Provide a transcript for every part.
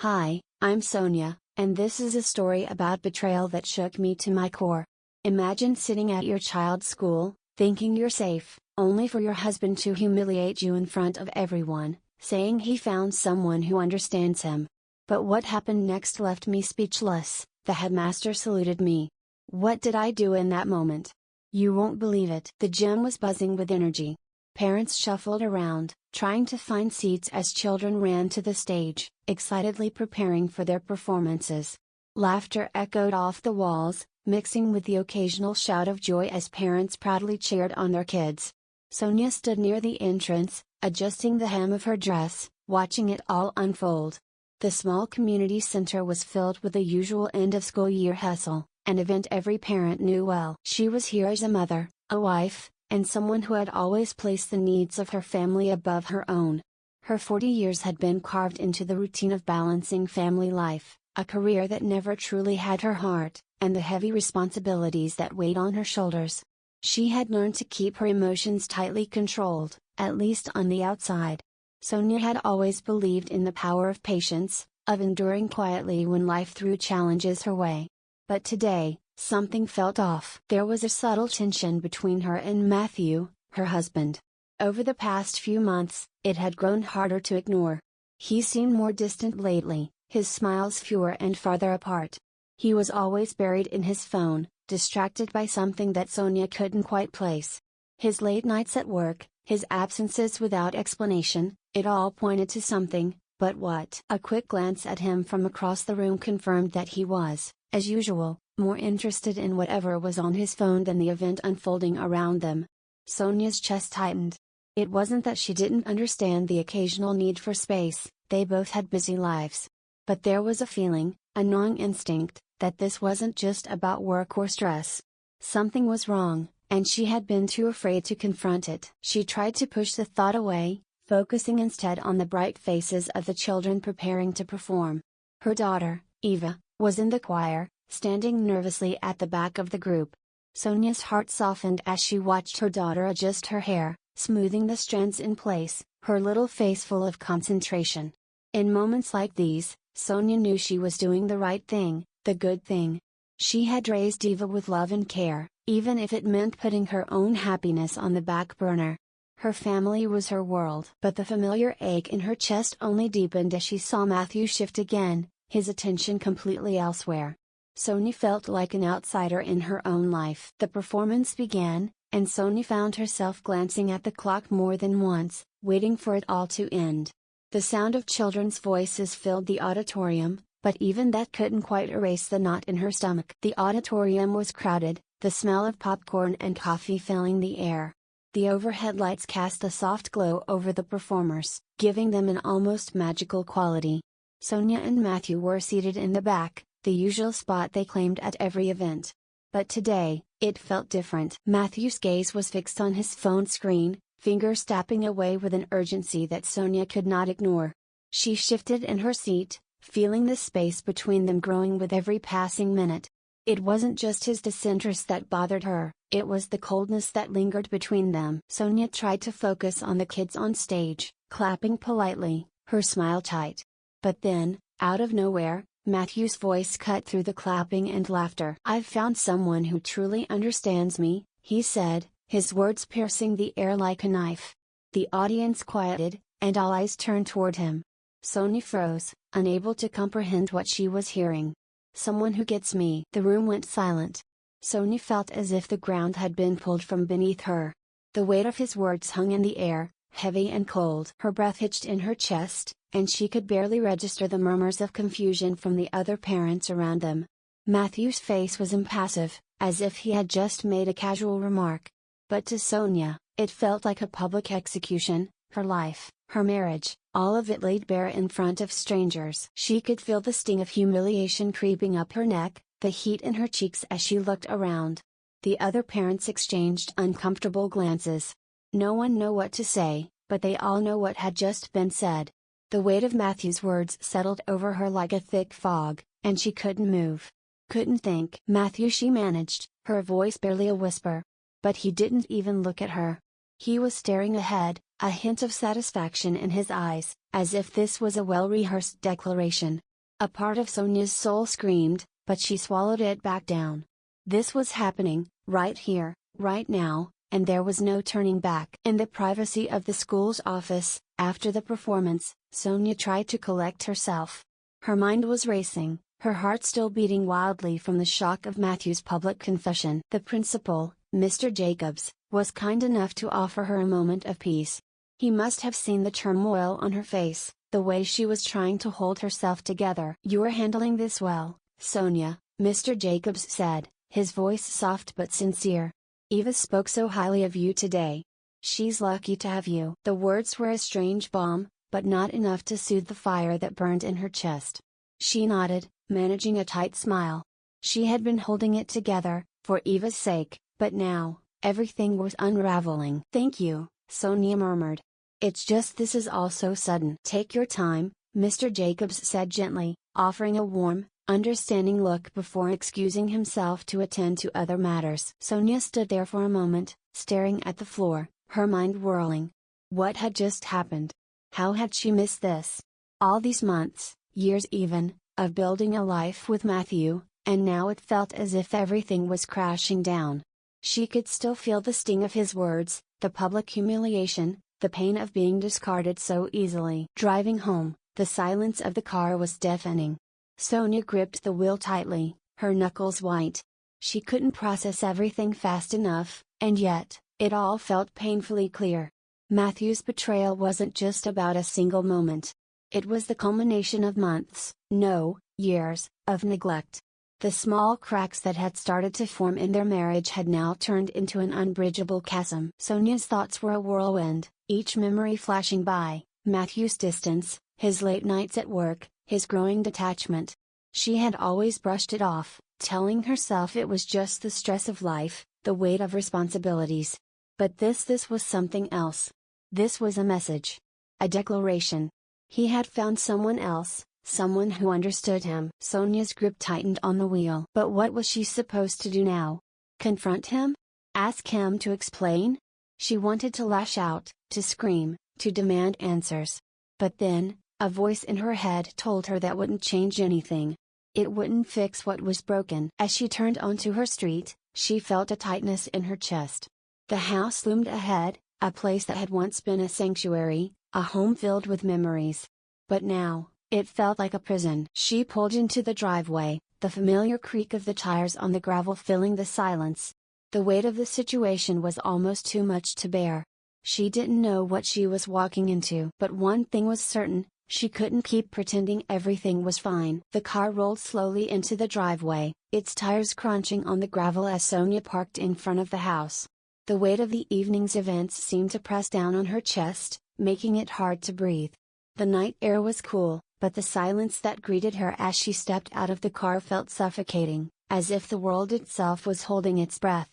Hi, I'm Sonia, and this is a story about betrayal that shook me to my core. Imagine sitting at your child's school, thinking you're safe, only for your husband to humiliate you in front of everyone, saying he found someone who understands him. But what happened next left me speechless. The headmaster saluted me. What did I do in that moment? You won't believe it. The gym was buzzing with energy. Parents shuffled around, trying to find seats as children ran to the stage, excitedly preparing for their performances. Laughter echoed off the walls, mixing with the occasional shout of joy as parents proudly cheered on their kids. Sonia stood near the entrance, adjusting the hem of her dress, watching it all unfold. The small community center was filled with the usual end-of-school year hustle, an event every parent knew well. She was here as a mother, a wife, and someone who had always placed the needs of her family above her own. Her 40 years had been carved into the routine of balancing family life, a career that never truly had her heart, and the heavy responsibilities that weighed on her shoulders. She had learned to keep her emotions tightly controlled, at least on the outside. Sonia had always believed in the power of patience, of enduring quietly when life threw challenges her way. But today, something felt off. There was a subtle tension between her and Matthew, her husband. Over the past few months, it had grown harder to ignore. He seemed more distant lately, his smiles fewer and farther apart. He was always buried in his phone, distracted by something that Sonia couldn't quite place. His late nights at work, his absences without explanation, it all pointed to something, but what? A quick glance at him from across the room confirmed that he was, as usual, more interested in whatever was on his phone than the event unfolding around them. Sonia's chest tightened. It wasn't that she didn't understand the occasional need for space, they both had busy lives. But there was a feeling, a gnawing instinct, that this wasn't just about work or stress. Something was wrong, and she had been too afraid to confront it. She tried to push the thought away, focusing instead on the bright faces of the children preparing to perform. Her daughter, Eva, was in the choir, standing nervously at the back of the group. Sonia's heart softened as she watched her daughter adjust her hair, smoothing the strands in place, her little face full of concentration. In moments like these, Sonia knew she was doing the right thing, the good thing. She had raised Eva with love and care, even if it meant putting her own happiness on the back burner. Her family was her world. But the familiar ache in her chest only deepened as she saw Matthew shift again, his attention completely elsewhere. Sonia felt like an outsider in her own life. The performance began, and Sonia found herself glancing at the clock more than once, waiting for it all to end. The sound of children's voices filled the auditorium, but even that couldn't quite erase the knot in her stomach. The auditorium was crowded, the smell of popcorn and coffee filling the air. The overhead lights cast a soft glow over the performers, giving them an almost magical quality. Sonia and Matthew were seated in the back, the usual spot they claimed at every event. But today, it felt different. Matthew's gaze was fixed on his phone screen, fingers tapping away with an urgency that Sonia could not ignore. She shifted in her seat, feeling the space between them growing with every passing minute. It wasn't just his disinterest that bothered her, it was the coldness that lingered between them. Sonia tried to focus on the kids on stage, clapping politely, her smile tight. But then, out of nowhere, Matthew's voice cut through the clapping and laughter. "I've found someone who truly understands me," he said, his words piercing the air like a knife. The audience quieted, and all eyes turned toward him. Sonia froze, unable to comprehend what she was hearing. "Someone who gets me." The room went silent. Sonia felt as if the ground had been pulled from beneath her. The weight of his words hung in the air, heavy and cold. Her breath hitched in her chest, and she could barely register the murmurs of confusion from the other parents around them. Matthew's face was impassive, as if he had just made a casual remark. But to Sonia, it felt like a public execution, her life, her marriage, all of it laid bare in front of strangers. She could feel the sting of humiliation creeping up her neck, the heat in her cheeks as she looked around. The other parents exchanged uncomfortable glances. No one knew what to say, but they all knew what had just been said. The weight of Matthew's words settled over her like a thick fog, and she couldn't move. Couldn't think. "Matthew," she managed, her voice barely a whisper. But he didn't even look at her. He was staring ahead, a hint of satisfaction in his eyes, as if this was a well-rehearsed declaration. A part of Sonia's soul screamed, but she swallowed it back down. This was happening, right here, right now, and there was no turning back. In the privacy of the school's office, after the performance, Sonia tried to collect herself. Her mind was racing, her heart still beating wildly from the shock of Matthew's public confession. The principal, Mr. Jacobs, was kind enough to offer her a moment of peace. He must have seen the turmoil on her face, the way she was trying to hold herself together. "You are handling this well, Sonia," Mr. Jacobs said, his voice soft but sincere. "Eva spoke so highly of you today. She's lucky to have you." The words were a strange balm, but not enough to soothe the fire that burned in her chest. She nodded, managing a tight smile. She had been holding it together, for Eva's sake, but now, everything was unraveling. "Thank you," Sonia murmured. "It's just this is all so sudden." "Take your time," Mr. Jacobs said gently, offering a warm, understanding look before excusing himself to attend to other matters. Sonia stood there for a moment, staring at the floor, her mind whirling. What had just happened? How had she missed this? All these months, years even, of building a life with Matthew, and now it felt as if everything was crashing down. She could still feel the sting of his words, the public humiliation, the pain of being discarded so easily. Driving home, the silence of the car was deafening. Sonia gripped the wheel tightly, her knuckles white. She couldn't process everything fast enough, and yet, it all felt painfully clear. Matthew's betrayal wasn't just about a single moment. It was the culmination of months, no, years, of neglect. The small cracks that had started to form in their marriage had now turned into an unbridgeable chasm. Sonia's thoughts were a whirlwind, each memory flashing by: Matthew's distance, his late nights at work, his growing detachment. She had always brushed it off, telling herself it was just the stress of life, the weight of responsibilities. But this was something else. This was a message. A declaration. He had found someone else, someone who understood him. Sonia's grip tightened on the wheel. But what was she supposed to do now? Confront him? Ask him to explain? She wanted to lash out, to scream, to demand answers. But then, a voice in her head told her that wouldn't change anything. It wouldn't fix what was broken. As she turned onto her street, she felt a tightness in her chest. The house loomed ahead, a place that had once been a sanctuary, a home filled with memories. But now, it felt like a prison. She pulled into the driveway, the familiar creak of the tires on the gravel filling the silence. The weight of the situation was almost too much to bear. She didn't know what she was walking into. But one thing was certain, she couldn't keep pretending everything was fine. The car rolled slowly into the driveway, its tires crunching on the gravel as Sonia parked in front of the house. The weight of the evening's events seemed to press down on her chest, making it hard to breathe. The night air was cool, but the silence that greeted her as she stepped out of the car felt suffocating, as if the world itself was holding its breath.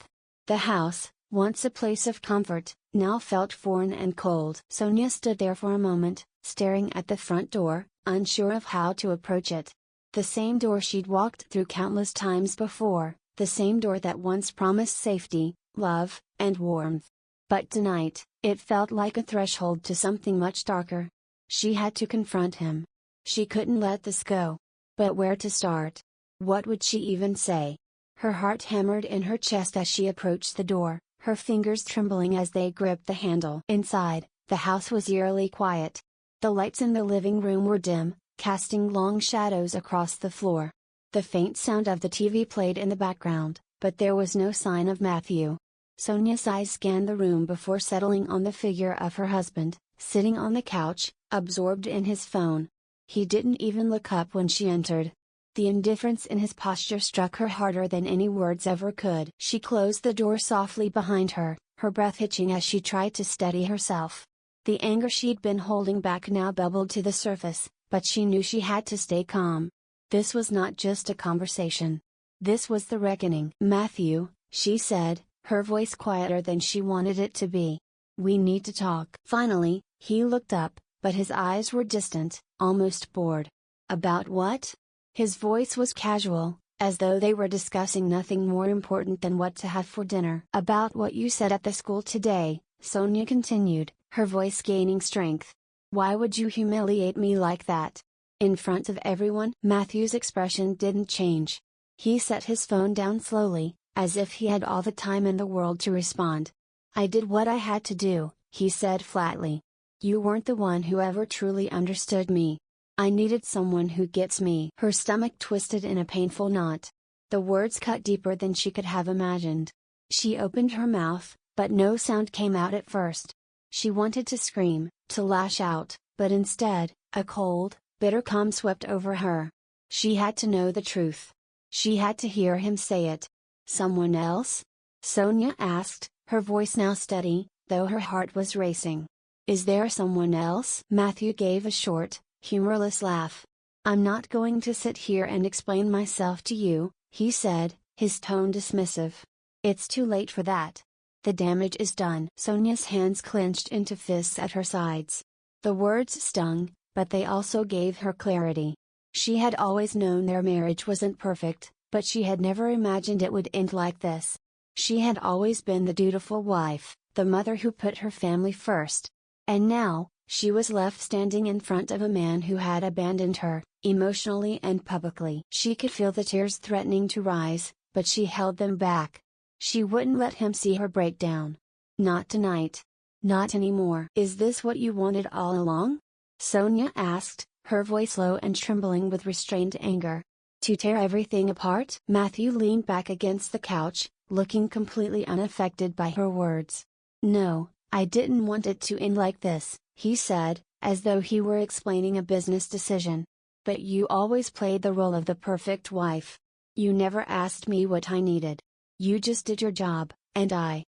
The house, once a place of comfort, now felt foreign and cold. Sonia stood there for a moment, staring at the front door, unsure of how to approach it. The same door she'd walked through countless times before, the same door that once promised safety, love, and warmth. But tonight, it felt like a threshold to something much darker. She had to confront him. She couldn't let this go. But where to start? What would she even say? Her heart hammered in her chest as she approached the door, her fingers trembling as they gripped the handle. Inside, the house was eerily quiet. The lights in the living room were dim, casting long shadows across the floor. The faint sound of the TV played in the background, but there was no sign of Matthew. Sonia's eyes scanned the room before settling on the figure of her husband, sitting on the couch, absorbed in his phone. He didn't even look up when she entered. The indifference in his posture struck her harder than any words ever could. She closed the door softly behind her, her breath hitching as she tried to steady herself. The anger she'd been holding back now bubbled to the surface, but she knew she had to stay calm. This was not just a conversation. This was the reckoning. "Matthew," she said, her voice quieter than she wanted it to be. "We need to talk." Finally, he looked up, but his eyes were distant, almost bored. "About what?" His voice was casual, as though they were discussing nothing more important than what to have for dinner. "About what you said at the school today," Sonia continued, her voice gaining strength. "Why would you humiliate me like that? In front of everyone, Matthew's expression didn't change. He set his phone down slowly, as if he had all the time in the world to respond. "I did what I had to do," he said flatly. "You weren't the one who ever truly understood me. I needed someone who gets me." Her stomach twisted in a painful knot. The words cut deeper than she could have imagined. She opened her mouth, but no sound came out at first. She wanted to scream, to lash out, but instead, a cold, bitter calm swept over her. She had to know the truth. She had to hear him say it. "Someone else?" Sonia asked, her voice now steady, though her heart was racing. "Is there someone else?" Matthew gave a short, humorless laugh. "I'm not going to sit here and explain myself to you," he said, his tone dismissive. "It's too late for that. The damage is done." Sonia's hands clenched into fists at her sides. The words stung, but they also gave her clarity. She had always known their marriage wasn't perfect, but she had never imagined it would end like this. She had always been the dutiful wife, the mother who put her family first. And now, she was left standing in front of a man who had abandoned her, emotionally and publicly. She could feel the tears threatening to rise, but she held them back. She wouldn't let him see her break down. Not tonight. Not anymore. "Is this what you wanted all along?" Sonia asked, her voice low and trembling with restrained anger. "To tear everything apart?" Matthew leaned back against the couch, looking completely unaffected by her words. "No, I didn't want it to end like this," he said, as though he were explaining a business decision. "But you always played the role of the perfect wife. You never asked me what I needed. You just did your job, and I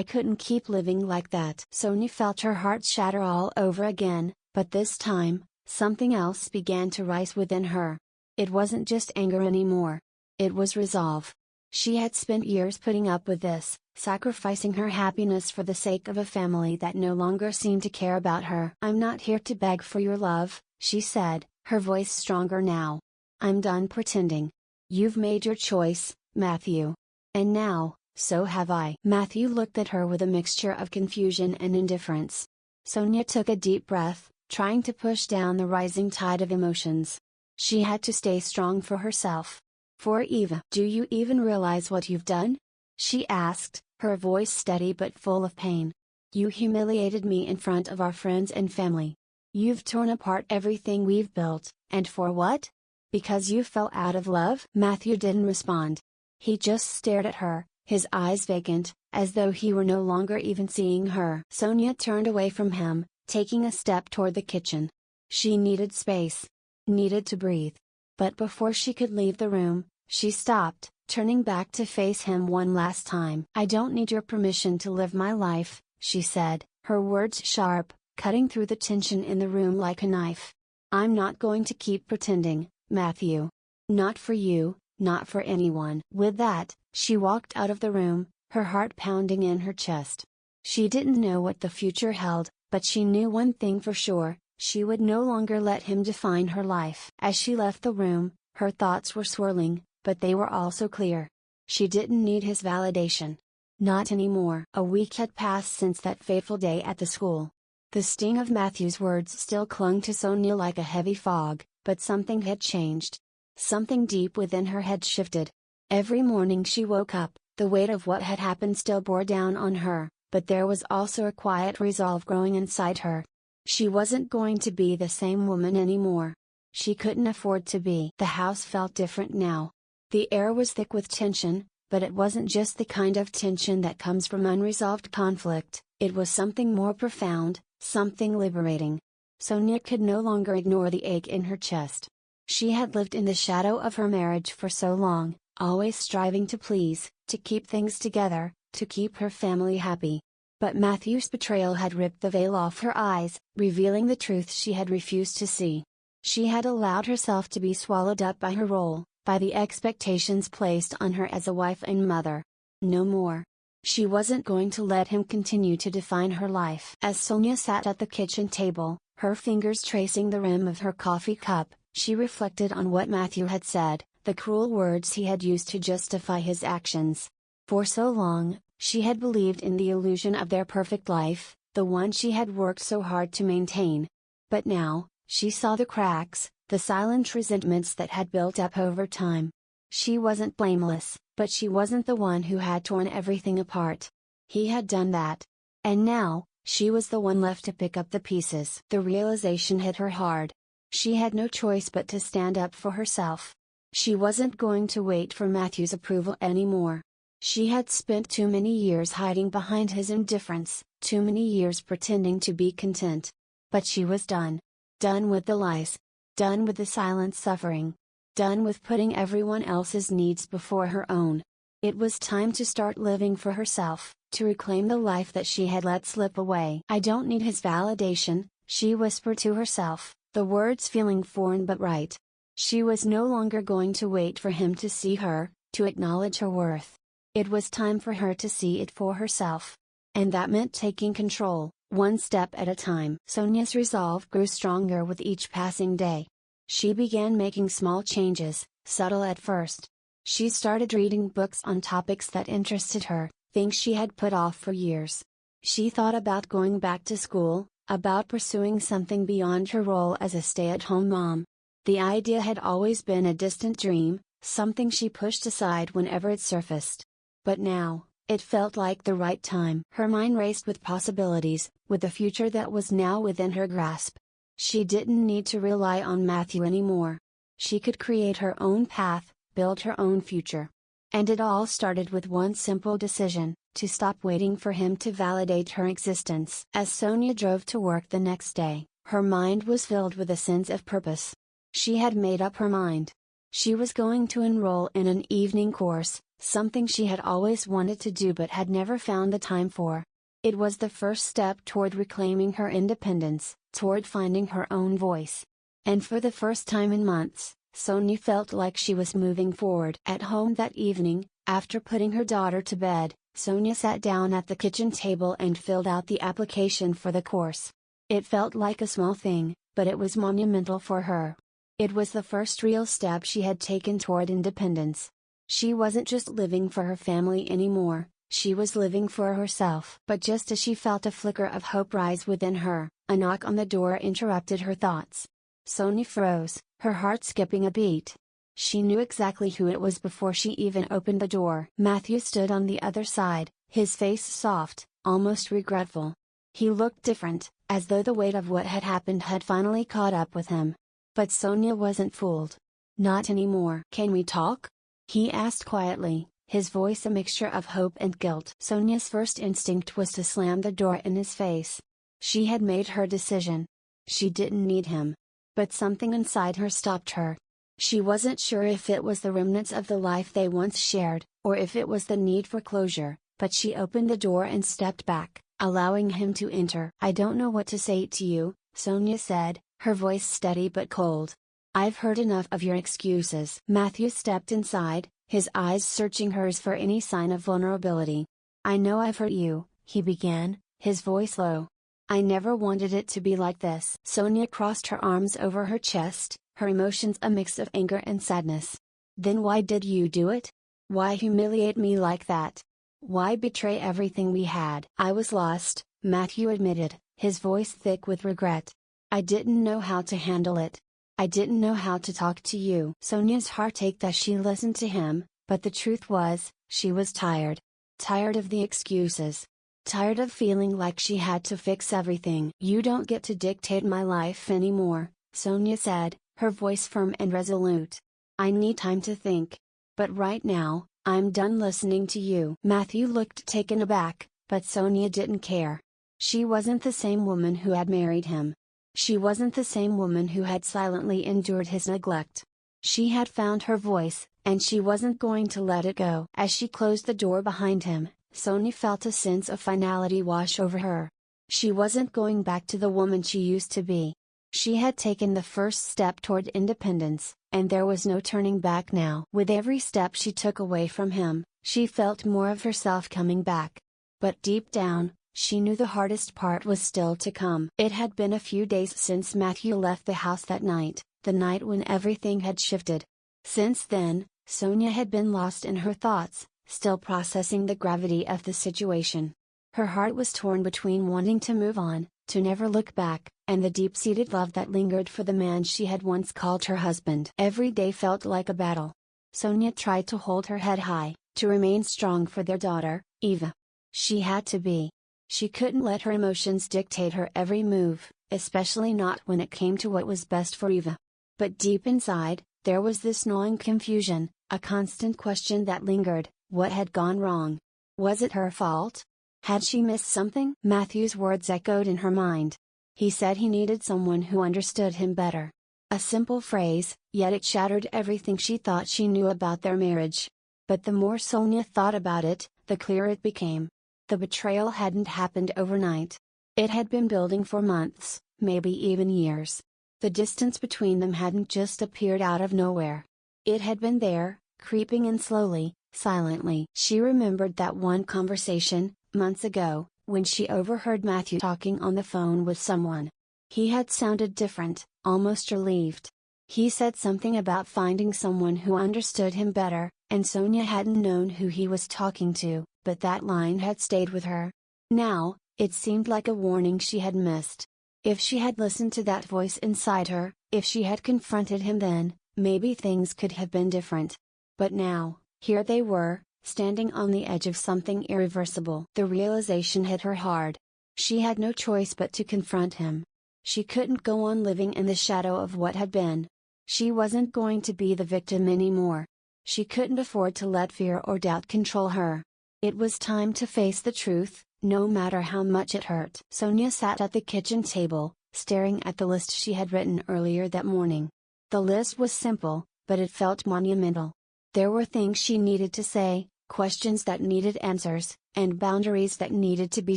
couldn't keep living like that." Sonia felt her heart shatter all over again, but this time, something else began to rise within her. It wasn't just anger anymore. It was resolve. She had spent years putting up with this, sacrificing her happiness for the sake of a family that no longer seemed to care about her. "I'm not here to beg for your love," she said, her voice stronger now. "I'm done pretending. You've made your choice, Matthew. And now, so have I." Matthew looked at her with a mixture of confusion and indifference. Sonia took a deep breath, trying to push down the rising tide of emotions. She had to stay strong for herself. "For Eva." "Do you even realize what you've done?" she asked, her voice steady but full of pain. "You humiliated me in front of our friends and family. You've torn apart everything we've built, and for what? Because you fell out of love?" Matthew didn't respond. He just stared at her, his eyes vacant, as though he were no longer even seeing her. Sonia turned away from him, taking a step toward the kitchen. She needed space. Needed to breathe. But before she could leave the room, she stopped, turning back to face him one last time. "I don't need your permission to live my life," she said, her words sharp, cutting through the tension in the room like a knife. "I'm not going to keep pretending, Matthew. Not for you, not for anyone." With that, she walked out of the room, her heart pounding in her chest. She didn't know what the future held, but she knew one thing for sure: she would no longer let him define her life. As she left the room, her thoughts were swirling, but they were also clear. She didn't need his validation. Not anymore. A week had passed since that fateful day at the school. The sting of Matthew's words still clung to Sonia like a heavy fog, but something had changed. Something deep within her had shifted. Every morning she woke up, the weight of what had happened still bore down on her, but there was also a quiet resolve growing inside her. She wasn't going to be the same woman anymore. She couldn't afford to be. The house felt different now. The air was thick with tension, but it wasn't just the kind of tension that comes from unresolved conflict, it was something more profound, something liberating. Sonia could no longer ignore the ache in her chest. She had lived in the shadow of her marriage for so long, always striving to please, to keep things together, to keep her family happy. But Matthew's betrayal had ripped the veil off her eyes, revealing the truth she had refused to see. She had allowed herself to be swallowed up by her role, by the expectations placed on her as a wife and mother. No more. She wasn't going to let him continue to define her life. As Sonia sat at the kitchen table, her fingers tracing the rim of her coffee cup, she reflected on what Matthew had said, the cruel words he had used to justify his actions. For so long, she had believed in the illusion of their perfect life, the one she had worked so hard to maintain. But now, She saw the cracks, the silent resentments that had built up over time. She wasn't blameless, but she wasn't the one who had torn everything apart. He had done that. And now, she was the one left to pick up the pieces. The realization hit her hard. She had no choice but to stand up for herself. She wasn't going to wait for Matthew's approval anymore. She had spent too many years hiding behind his indifference, too many years pretending to be content. But she was done. Done with the lies. Done with the silent suffering. Done with putting everyone else's needs before her own. It was time to start living for herself, to reclaim the life that she had let slip away. I don't need his validation, she whispered to herself, the words feeling foreign but right. She was no longer going to wait for him to see her, to acknowledge her worth. It was time for her to see it for herself. And that meant taking control, one step at a time. Sonia's resolve grew stronger with each passing day. She began making small changes, subtle at first. She started reading books on topics that interested her, things she had put off for years. She thought about going back to school, about pursuing something beyond her role as a stay-at-home mom. The idea had always been a distant dream, something she pushed aside whenever it surfaced. But now, it felt like the right time. Her mind raced with possibilities, with a future that was now within her grasp. She didn't need to rely on Matthew anymore. She could create her own path, build her own future. And it all started with one simple decision, to stop waiting for him to validate her existence. As Sonia drove to work the next day, her mind was filled with a sense of purpose. She had made up her mind. She was going to enroll in an evening course, something she had always wanted to do but had never found the time for. It was the first step toward reclaiming her independence, toward finding her own voice. And for the first time in months, Sonia felt like she was moving forward. At home that evening, after putting her daughter to bed, Sonia sat down at the kitchen table and filled out the application for the course. It felt like a small thing, but it was monumental for her. It was the first real step she had taken toward independence. She wasn't just living for her family anymore, she was living for herself. But just as she felt a flicker of hope rise within her, a knock on the door interrupted her thoughts. Sonia froze, her heart skipping a beat. She knew exactly who it was before she even opened the door. Matthew stood on the other side, his face soft, almost regretful. He looked different, as though the weight of what had happened had finally caught up with him. But Sonia wasn't fooled. Not anymore. "Can we talk?" he asked quietly, his voice a mixture of hope and guilt. Sonia's first instinct was to slam the door in his face. She had made her decision. She didn't need him. But something inside her stopped her. She wasn't sure if it was the remnants of the life they once shared, or if it was the need for closure, but she opened the door and stepped back, allowing him to enter. "I don't know what to say to you," Sonia said, her voice steady but cold. "I've heard enough of your excuses." Matthew stepped inside, his eyes searching hers for any sign of vulnerability. "I know I've hurt you," he began, his voice low. "I never wanted it to be like this." Sonia crossed her arms over her chest, her emotions a mix of anger and sadness. "Then why did you do it? Why humiliate me like that? Why betray everything we had?" "I was lost," Matthew admitted, his voice thick with regret. "I didn't know how to handle it. I didn't know how to talk to you." Sonia's heart ached as she listened to him, but the truth was, she was tired. Tired of the excuses. Tired of feeling like she had to fix everything. "You don't get to dictate my life anymore," Sonia said, her voice firm and resolute. "I need time to think. But right now, I'm done listening to you." Matthew looked taken aback, but Sonia didn't care. She wasn't the same woman who had married him. She wasn't the same woman who had silently endured his neglect. She had found her voice, and she wasn't going to let it go. As she closed the door behind him, Sonia felt a sense of finality wash over her. She wasn't going back to the woman she used to be. She had taken the first step toward independence, and there was no turning back now. With every step she took away from him, she felt more of herself coming back. But deep down, she knew the hardest part was still to come. It had been a few days since Matthew left the house that night, the night when everything had shifted. Since then, Sonia had been lost in her thoughts, still processing the gravity of the situation. Her heart was torn between wanting to move on, to never look back, and the deep-seated love that lingered for the man she had once called her husband. Every day felt like a battle. Sonia tried to hold her head high, to remain strong for their daughter, Eva. She had to be. She couldn't let her emotions dictate her every move, especially not when it came to what was best for Eva. But deep inside, there was this gnawing confusion, a constant question that lingered: what had gone wrong? Was it her fault? Had she missed something? Matthew's words echoed in her mind. He said he needed someone who understood him better. A simple phrase, yet it shattered everything she thought she knew about their marriage. But the more Sonia thought about it, the clearer it became. The betrayal hadn't happened overnight. It had been building for months, maybe even years. The distance between them hadn't just appeared out of nowhere. It had been there, creeping in slowly, silently. She remembered that one conversation, months ago, when she overheard Matthew talking on the phone with someone. He had sounded different, almost relieved. He said something about finding someone who understood him better, and Sonia hadn't known who he was talking to, but that line had stayed with her. Now, it seemed like a warning she had missed. If she had listened to that voice inside her, if she had confronted him then, maybe things could have been different. But now, here they were, standing on the edge of something irreversible. The realization hit her hard. She had no choice but to confront him. She couldn't go on living in the shadow of what had been. She wasn't going to be the victim anymore. She couldn't afford to let fear or doubt control her. It was time to face the truth, no matter how much it hurt. Sonia sat at the kitchen table, staring at the list she had written earlier that morning. The list was simple, but it felt monumental. There were things she needed to say, questions that needed answers, and boundaries that needed to be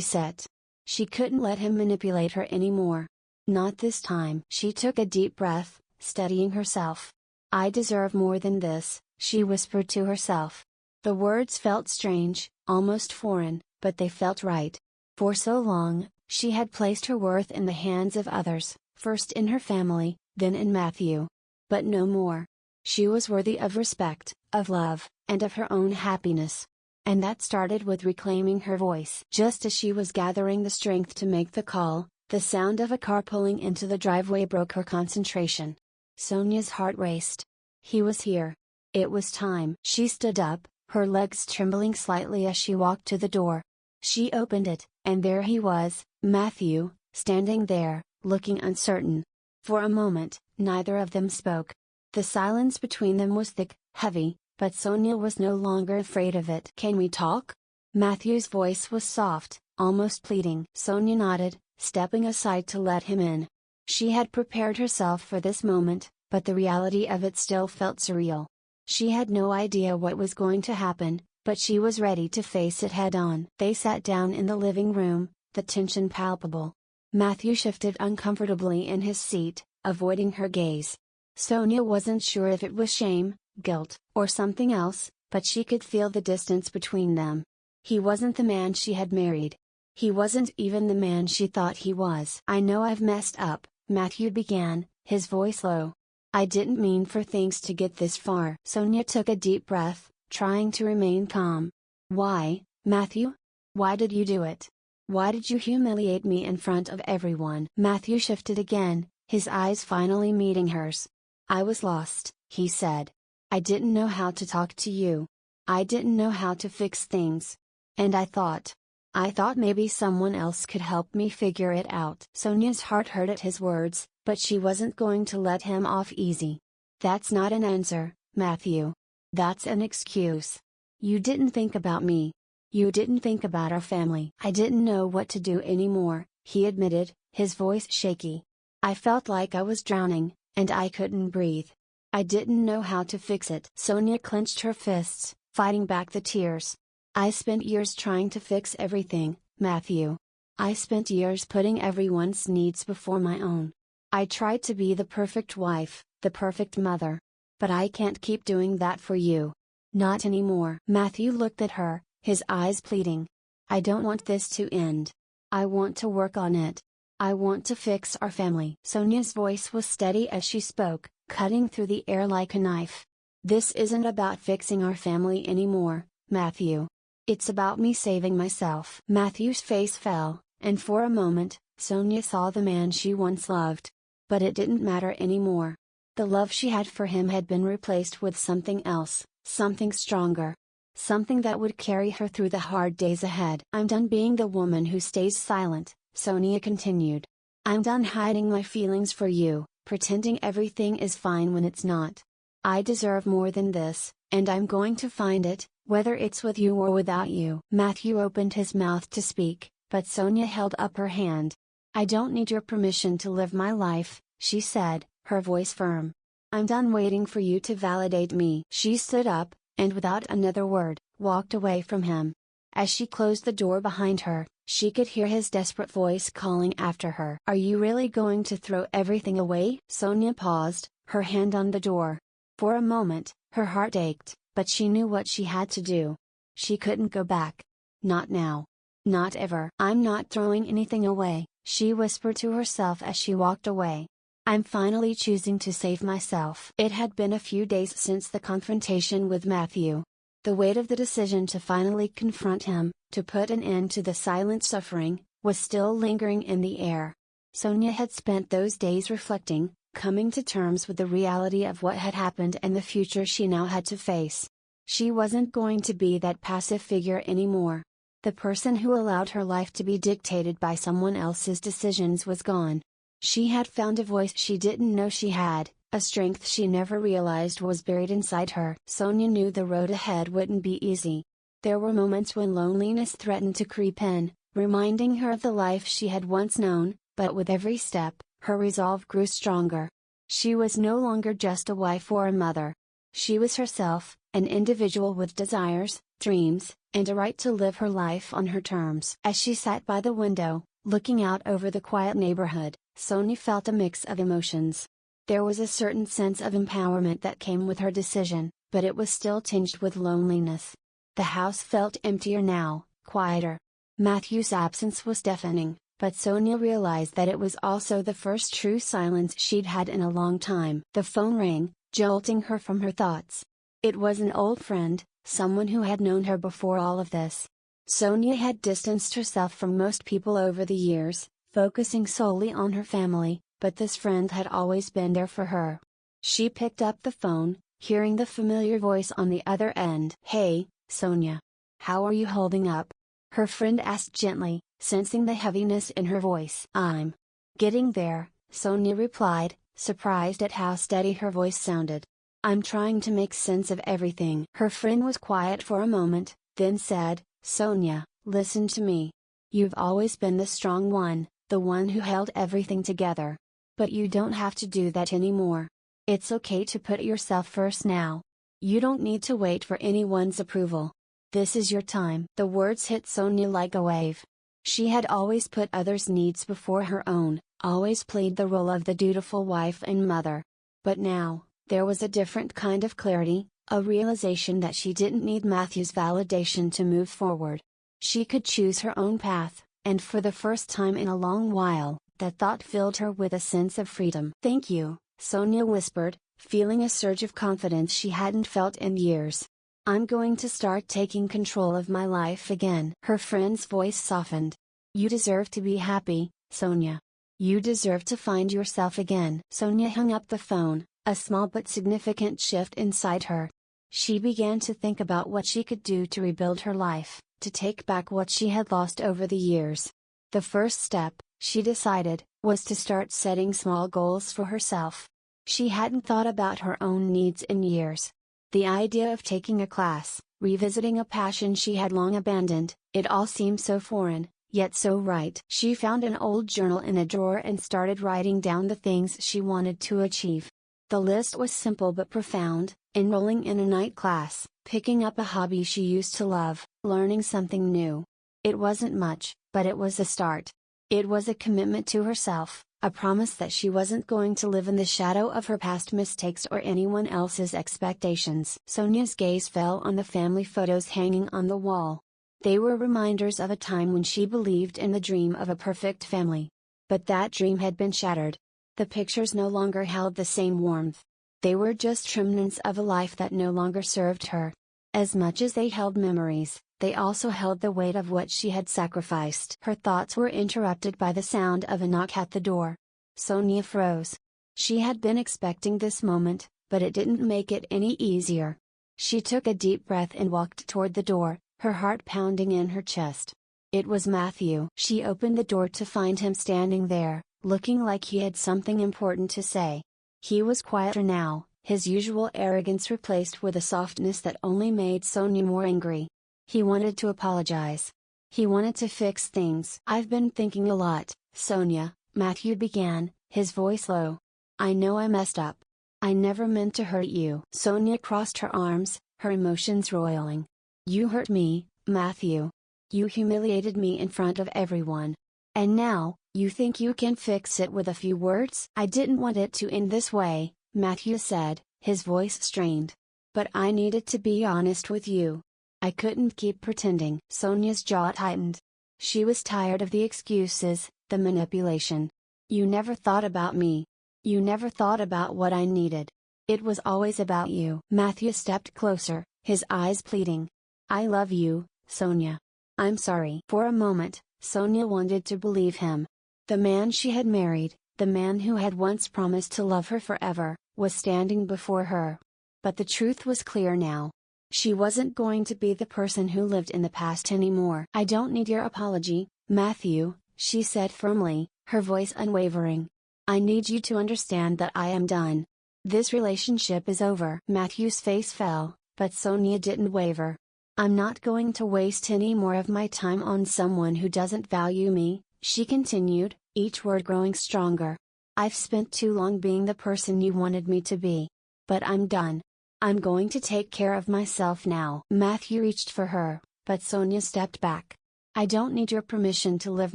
set. She couldn't let him manipulate her anymore. Not this time. She took a deep breath, steadying herself. "I deserve more than this," she whispered to herself. The words felt strange, almost foreign, but they felt right. For so long, she had placed her worth in the hands of others, first in her family, then in Matthew. But no more. She was worthy of respect, of love, and of her own happiness. And that started with reclaiming her voice. Just as she was gathering the strength to make the call, the sound of a car pulling into the driveway broke her concentration. Sonia's heart raced. He was here. It was time. She stood up, her legs trembling slightly as she walked to the door. She opened it, and there he was, Matthew, standing there, looking uncertain. For a moment, neither of them spoke. The silence between them was thick, heavy, but Sonia was no longer afraid of it. "Can we talk?" Matthew's voice was soft, almost pleading. Sonia nodded, stepping aside to let him in. She had prepared herself for this moment, but the reality of it still felt surreal. She had no idea what was going to happen, but she was ready to face it head on. They sat down in the living room, the tension palpable. Matthew shifted uncomfortably in his seat, avoiding her gaze. Sonia wasn't sure if it was shame, guilt, or something else, but she could feel the distance between them. He wasn't the man she had married. He wasn't even the man she thought he was. "I know I've messed up," Matthew began, his voice low. "I didn't mean for things to get this far." Sonia took a deep breath, trying to remain calm. "Why, Matthew? Why did you do it? Why did you humiliate me in front of everyone?" Matthew shifted again, his eyes finally meeting hers. "I was lost," he said. "I didn't know how to talk to you. I didn't know how to fix things. And I thought maybe someone else could help me figure it out." Sonia's heart hurt at his words, but she wasn't going to let him off easy. "That's not an answer, Matthew. That's an excuse. You didn't think about me. You didn't think about our family." "I didn't know what to do anymore," he admitted, his voice shaky. "I felt like I was drowning, and I couldn't breathe. I didn't know how to fix it." Sonia clenched her fists, fighting back the tears. "I spent years trying to fix everything, Matthew. I spent years putting everyone's needs before my own. I tried to be the perfect wife, the perfect mother. But I can't keep doing that for you. Not anymore." Matthew looked at her, his eyes pleading. "I don't want this to end. I want to work on it. I want to fix our family." Sonia's voice was steady as she spoke, cutting through the air like a knife. "This isn't about fixing our family anymore, Matthew. It's about me saving myself." Matthew's face fell, and for a moment, Sonia saw the man she once loved. But it didn't matter anymore. The love she had for him had been replaced with something else, something stronger. Something that would carry her through the hard days ahead. "I'm done being the woman who stays silent," Sonia continued. "I'm done hiding my feelings for you, pretending everything is fine when it's not. I deserve more than this, and I'm going to find it, whether it's with you or without you." Matthew opened his mouth to speak, but Sonia held up her hand. "I don't need your permission to live my life," she said, her voice firm. "I'm done waiting for you to validate me." She stood up, and without another word, walked away from him. As she closed the door behind her, she could hear his desperate voice calling after her. "Are you really going to throw everything away?" Sonia paused, her hand on the door. For a moment, her heart ached, but she knew what she had to do. She couldn't go back. Not now. Not ever. "I'm not throwing anything away," she whispered to herself as she walked away. "I'm finally choosing to save myself." It had been a few days since the confrontation with Matthew. The weight of the decision to finally confront him, to put an end to the silent suffering, was still lingering in the air. Sonia had spent those days reflecting, coming to terms with the reality of what had happened and the future she now had to face. She wasn't going to be that passive figure anymore. The person who allowed her life to be dictated by someone else's decisions was gone. She had found a voice she didn't know she had, a strength she never realized was buried inside her. Sonia knew the road ahead wouldn't be easy. There were moments when loneliness threatened to creep in, reminding her of the life she had once known, but with every step, her resolve grew stronger. She was no longer just a wife or a mother. She was herself, an individual with desires, dreams, and a right to live her life on her terms. As she sat by the window, looking out over the quiet neighborhood, Sonia felt a mix of emotions. There was a certain sense of empowerment that came with her decision, but it was still tinged with loneliness. The house felt emptier now, quieter. Matthew's absence was deafening, but Sonia realized that it was also the first true silence she'd had in a long time. The phone rang, jolting her from her thoughts. It was an old friend, someone who had known her before all of this. Sonia had distanced herself from most people over the years, focusing solely on her family, but this friend had always been there for her. She picked up the phone, hearing the familiar voice on the other end. "Hey, Sonia. How are you holding up?" her friend asked gently, sensing the heaviness in her voice. "I'm getting there," Sonia replied, surprised at how steady her voice sounded. "I'm trying to make sense of everything." Her friend was quiet for a moment, then said, "Sonia, listen to me. You've always been the strong one, the one who held everything together. But you don't have to do that anymore. It's okay to put yourself first now. You don't need to wait for anyone's approval. This is your time." The words hit Sonia like a wave. She had always put others' needs before her own, always played the role of the dutiful wife and mother. But now, there was a different kind of clarity, a realization that she didn't need Matthew's validation to move forward. She could choose her own path, and for the first time in a long while, that thought filled her with a sense of freedom. "Thank you," Sonia whispered, feeling a surge of confidence she hadn't felt in years. "I'm going to start taking control of my life again." Her friend's voice softened. "You deserve to be happy, Sonia. You deserve to find yourself again." Sonia hung up the phone, a small but significant shift inside her. She began to think about what she could do to rebuild her life, to take back what she had lost over the years. The first step, she decided, was to start setting small goals for herself. She hadn't thought about her own needs in years. The idea of taking a class, revisiting a passion she had long abandoned, it all seemed so foreign, yet so right. She found an old journal in a drawer and started writing down the things she wanted to achieve. The list was simple but profound: enrolling in a night class, picking up a hobby she used to love, learning something new. It wasn't much, but it was a start. It was a commitment to herself, a promise that she wasn't going to live in the shadow of her past mistakes or anyone else's expectations. Sonia's gaze fell on the family photos hanging on the wall. They were reminders of a time when she believed in the dream of a perfect family. But that dream had been shattered. The pictures no longer held the same warmth. They were just remnants of a life that no longer served her. As much as they held memories, they also held the weight of what she had sacrificed. Her thoughts were interrupted by the sound of a knock at the door. Sonia froze. She had been expecting this moment, but it didn't make it any easier. She took a deep breath and walked toward the door, her heart pounding in her chest. It was Matthew. She opened the door to find him standing there, looking like he had something important to say. He was quieter now, his usual arrogance replaced with a softness that only made Sonia more angry. He wanted to apologize. He wanted to fix things. "I've been thinking a lot, Sonia," Matthew began, his voice low. "I know I messed up. I never meant to hurt you." Sonia crossed her arms, her emotions roiling. "You hurt me, Matthew. You humiliated me in front of everyone. And now, you think you can fix it with a few words?" "I didn't want it to end this way," Matthew said, his voice strained. "But I needed to be honest with you. I couldn't keep pretending." Sonia's jaw tightened. She was tired of the excuses, the manipulation. "You never thought about me. You never thought about what I needed. It was always about you." Matthew stepped closer, his eyes pleading. "I love you, Sonia. I'm sorry." For a moment, Sonia wanted to believe him. The man she had married, the man who had once promised to love her forever, was standing before her. But the truth was clear now. She wasn't going to be the person who lived in the past anymore. "I don't need your apology, Matthew," she said firmly, her voice unwavering. "I need you to understand that I am done. This relationship is over." Matthew's face fell, but Sonia didn't waver. "I'm not going to waste any more of my time on someone who doesn't value me," she continued, each word growing stronger. "I've spent too long being the person you wanted me to be. But I'm done. I'm going to take care of myself now." Matthew reached for her, but Sonia stepped back. "I don't need your permission to live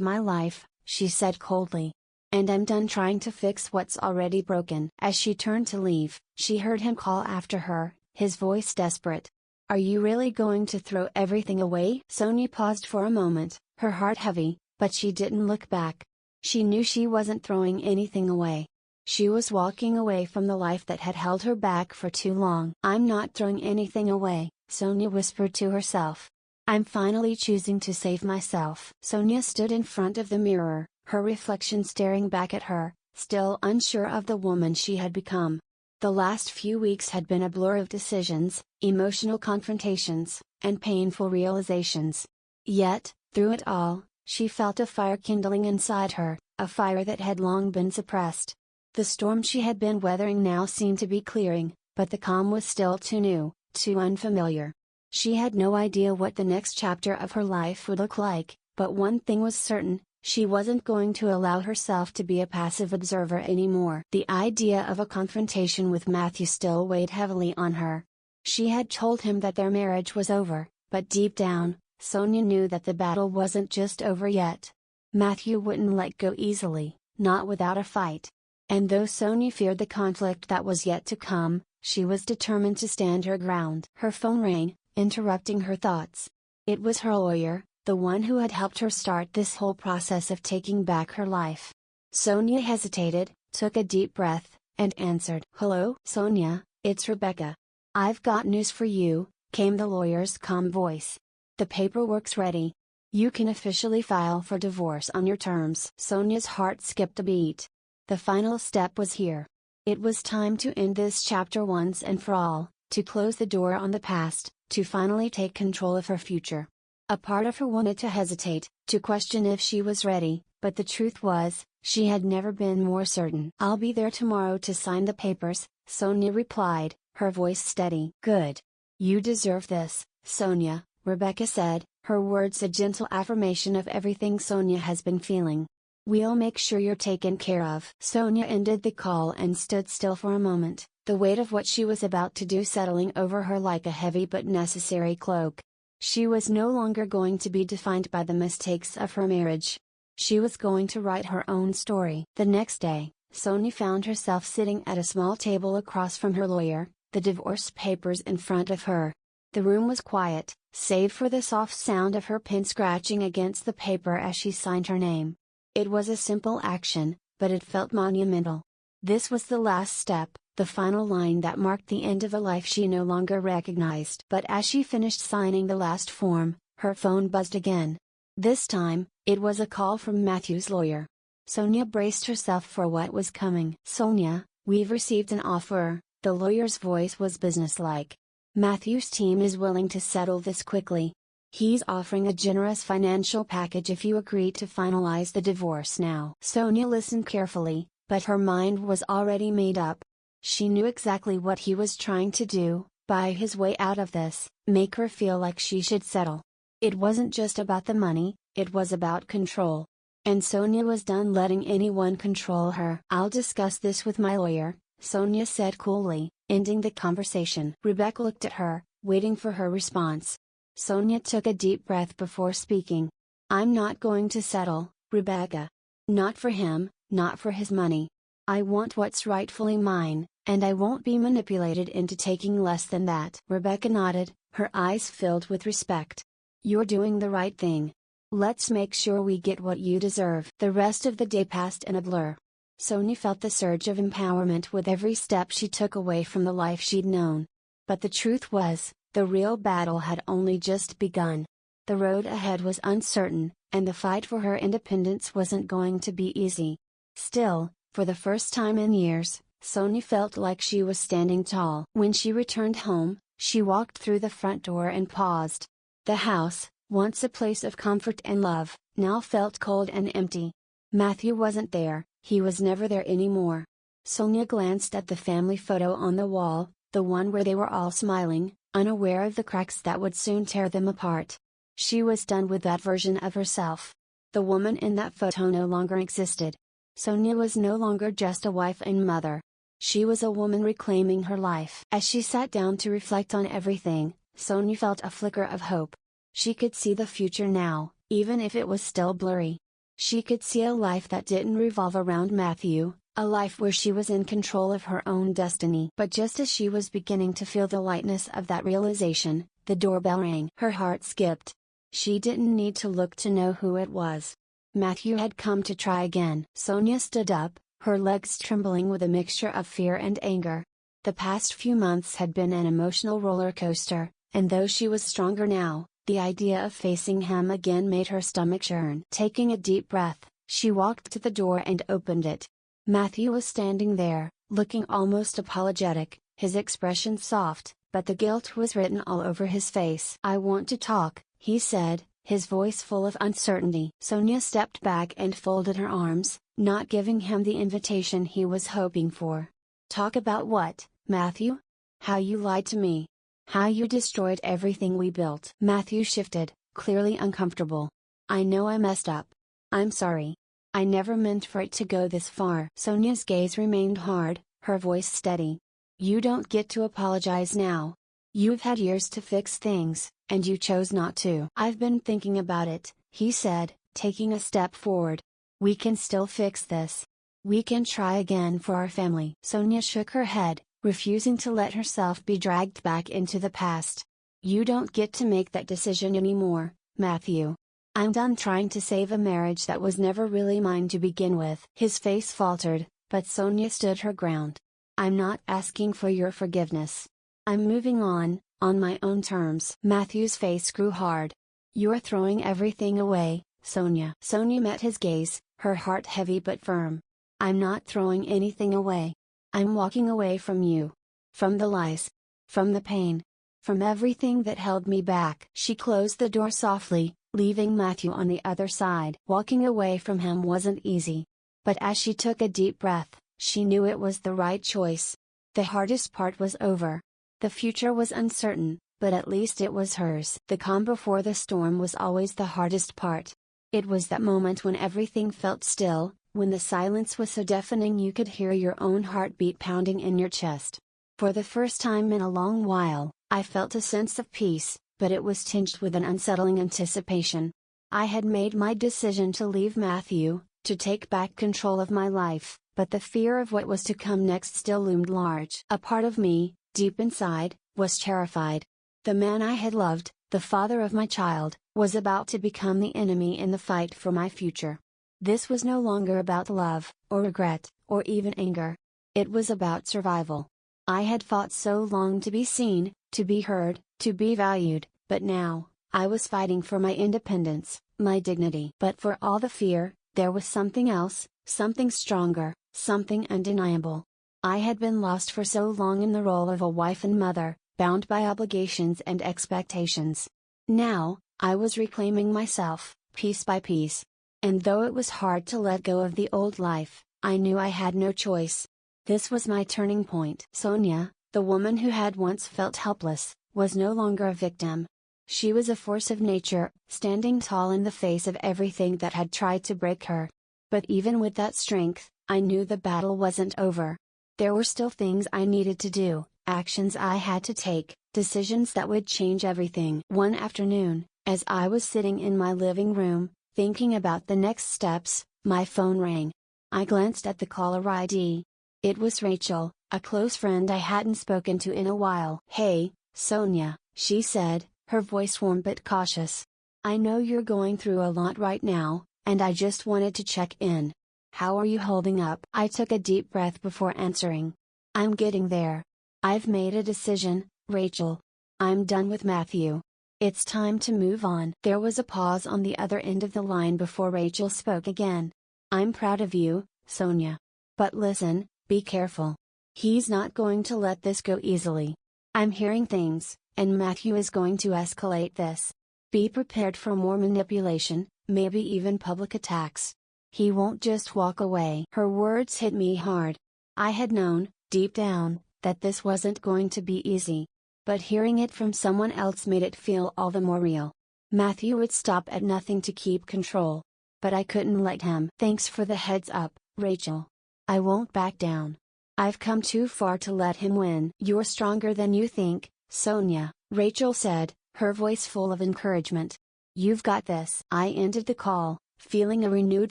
my life," she said coldly. "And I'm done trying to fix what's already broken." As she turned to leave, she heard him call after her, his voice desperate. "Are you really going to throw everything away?" Sonia paused for a moment, her heart heavy, but she didn't look back. She knew she wasn't throwing anything away. She was walking away from the life that had held her back for too long. "I'm not throwing anything away," Sonia whispered to herself. "I'm finally choosing to save myself." Sonia stood in front of the mirror, her reflection staring back at her, still unsure of the woman she had become. The last few weeks had been a blur of decisions, emotional confrontations, and painful realizations. Yet, through it all, she felt a fire kindling inside her, a fire that had long been suppressed. The storm she had been weathering now seemed to be clearing, but the calm was still too new, too unfamiliar. She had no idea what the next chapter of her life would look like, but one thing was certain: she wasn't going to allow herself to be a passive observer anymore. The idea of a confrontation with Matthew still weighed heavily on her. She had told him that their marriage was over, but deep down, Sonia knew that the battle wasn't just over yet. Matthew wouldn't let go easily, not without a fight. And though Sonia feared the conflict that was yet to come, she was determined to stand her ground. Her phone rang, interrupting her thoughts. It was her lawyer, the one who had helped her start this whole process of taking back her life. Sonia hesitated, took a deep breath, and answered. "Hello, Sonia, it's Rebecca. I've got news for you," came the lawyer's calm voice. "The paperwork's ready. You can officially file for divorce on your terms." Sonia's heart skipped a beat. The final step was here. It was time to end this chapter once and for all, to close the door on the past, to finally take control of her future. A part of her wanted to hesitate, to question if she was ready, but the truth was, she had never been more certain. "I'll be there tomorrow to sign the papers," Sonia replied, her voice steady. "Good. You deserve this, Sonia," Rebecca said, her words a gentle affirmation of everything Sonia has been feeling. "We'll make sure you're taken care of." Sonia ended the call and stood still for a moment, the weight of what she was about to do settling over her like a heavy but necessary cloak. She was no longer going to be defined by the mistakes of her marriage. She was going to write her own story. The next day, Sonia found herself sitting at a small table across from her lawyer, the divorce papers in front of her. The room was quiet, save for the soft sound of her pen scratching against the paper as she signed her name. It was a simple action, but it felt monumental. This was the last step, the final line that marked the end of a life she no longer recognized. But as she finished signing the last form, her phone buzzed again. This time, it was a call from Matthew's lawyer. Sonia braced herself for what was coming. "Sonia, we've received an offer," the lawyer's voice was businesslike. "Matthew's team is willing to settle this quickly. He's offering a generous financial package if you agree to finalize the divorce now." Sonia listened carefully, but her mind was already made up. She knew exactly what he was trying to do, buy his way out of this, make her feel like she should settle. It wasn't just about the money, it was about control. And Sonia was done letting anyone control her. "I'll discuss this with my lawyer," Sonia said coolly, ending the conversation. Rebecca looked at her, waiting for her response. Sonia took a deep breath before speaking. "I'm not going to settle, Rebecca. Not for him, not for his money. I want what's rightfully mine, and I won't be manipulated into taking less than that." Rebecca nodded, her eyes filled with respect. "You're doing the right thing. Let's make sure we get what you deserve." The rest of the day passed in a blur. Sonia felt the surge of empowerment with every step she took away from the life she'd known. But the truth was, the real battle had only just begun. The road ahead was uncertain, and the fight for her independence wasn't going to be easy. Still, for the first time in years, Sonia felt like she was standing tall. When she returned home, she walked through the front door and paused. The house, once a place of comfort and love, now felt cold and empty. Matthew wasn't there, he was never there anymore. Sonia glanced at the family photo on the wall, the one where they were all smiling, unaware of the cracks that would soon tear them apart. She was done with that version of herself. The woman in that photo no longer existed. Sonia was no longer just a wife and mother. She was a woman reclaiming her life. As she sat down to reflect on everything, Sonia felt a flicker of hope. She could see the future now, even if it was still blurry. She could see a life that didn't revolve around Matthew, a life where she was in control of her own destiny. But just as she was beginning to feel the lightness of that realization, the doorbell rang. Her heart skipped. She didn't need to look to know who it was. Matthew had come to try again. Sonia stood up, her legs trembling with a mixture of fear and anger. The past few months had been an emotional roller coaster, and though she was stronger now, the idea of facing him again made her stomach churn. Taking a deep breath, she walked to the door and opened it. Matthew was standing there, looking almost apologetic, his expression soft, but the guilt was written all over his face. "I want to talk," he said, his voice full of uncertainty. Sonia stepped back and folded her arms, not giving him the invitation he was hoping for. "Talk about what, Matthew? How you lied to me. How you destroyed everything we built." Matthew shifted, clearly uncomfortable. "I know I messed up. I'm sorry. I never meant for it to go this far." Sonia's gaze remained hard, her voice steady. "You don't get to apologize now. You've had years to fix things, and you chose not to." "I've been thinking about it," he said, taking a step forward. "We can still fix this. We can try again for our family." Sonia shook her head, refusing to let herself be dragged back into the past. "You don't get to make that decision anymore, Matthew. I'm done trying to save a marriage that was never really mine to begin with." His face faltered, but Sonia stood her ground. "I'm not asking for your forgiveness. I'm moving on my own terms." Matthew's face grew hard. "You're throwing everything away, Sonia." Sonia met his gaze, her heart heavy but firm. "I'm not throwing anything away. I'm walking away from you. From the lies. From the pain. From everything that held me back." She closed the door softly, leaving Matthew on the other side. Walking away from him wasn't easy. But as she took a deep breath, she knew it was the right choice. The hardest part was over. The future was uncertain, but at least it was hers. The calm before the storm was always the hardest part. It was that moment when everything felt still, when the silence was so deafening you could hear your own heartbeat pounding in your chest. For the first time in a long while, I felt a sense of peace, but it was tinged with an unsettling anticipation. I had made my decision to leave Matthew, to take back control of my life, but the fear of what was to come next still loomed large. A part of me, deep inside, was terrified. The man I had loved, the father of my child, was about to become the enemy in the fight for my future. This was no longer about love, or regret, or even anger. It was about survival. I had fought so long to be seen, to be heard, to be valued, but now, I was fighting for my independence, my dignity. But for all the fear, there was something else, something stronger, something undeniable. I had been lost for so long in the role of a wife and mother, bound by obligations and expectations. Now, I was reclaiming myself, piece by piece. And though it was hard to let go of the old life, I knew I had no choice. This was my turning point. Sonia, the woman who had once felt helpless, was no longer a victim. She was a force of nature, standing tall in the face of everything that had tried to break her. But even with that strength, I knew the battle wasn't over. There were still things I needed to do, actions I had to take, decisions that would change everything. One afternoon, as I was sitting in my living room, thinking about the next steps, my phone rang. I glanced at the caller ID. It was Rachel, a close friend I hadn't spoken to in a while. "Hey, Sonia," she said, her voice warm but cautious. "I know you're going through a lot right now, and I just wanted to check in. How are you holding up?" I took a deep breath before answering. "I'm getting there. I've made a decision, Rachel. I'm done with Matthew. It's time to move on." There was a pause on the other end of the line before Rachel spoke again. "I'm proud of you, Sonia. But listen, be careful. He's not going to let this go easily. I'm hearing things, and Matthew is going to escalate this. Be prepared for more manipulation, maybe even public attacks. He won't just walk away." Her words hit me hard. I had known, deep down, that this wasn't going to be easy. But hearing it from someone else made it feel all the more real. Matthew would stop at nothing to keep control. But I couldn't let him. "Thanks for the heads up, Rachel. I won't back down. I've come too far to let him win." "You're stronger than you think, Sonia," Rachel said, her voice full of encouragement. "You've got this." I ended the call, feeling a renewed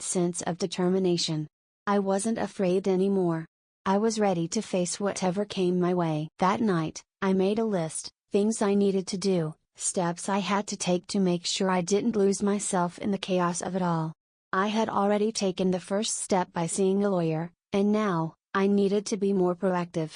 sense of determination. I wasn't afraid anymore. I was ready to face whatever came my way. That night, I made a list, things I needed to do, steps I had to take to make sure I didn't lose myself in the chaos of it all. I had already taken the first step by seeing a lawyer, and now, I needed to be more proactive.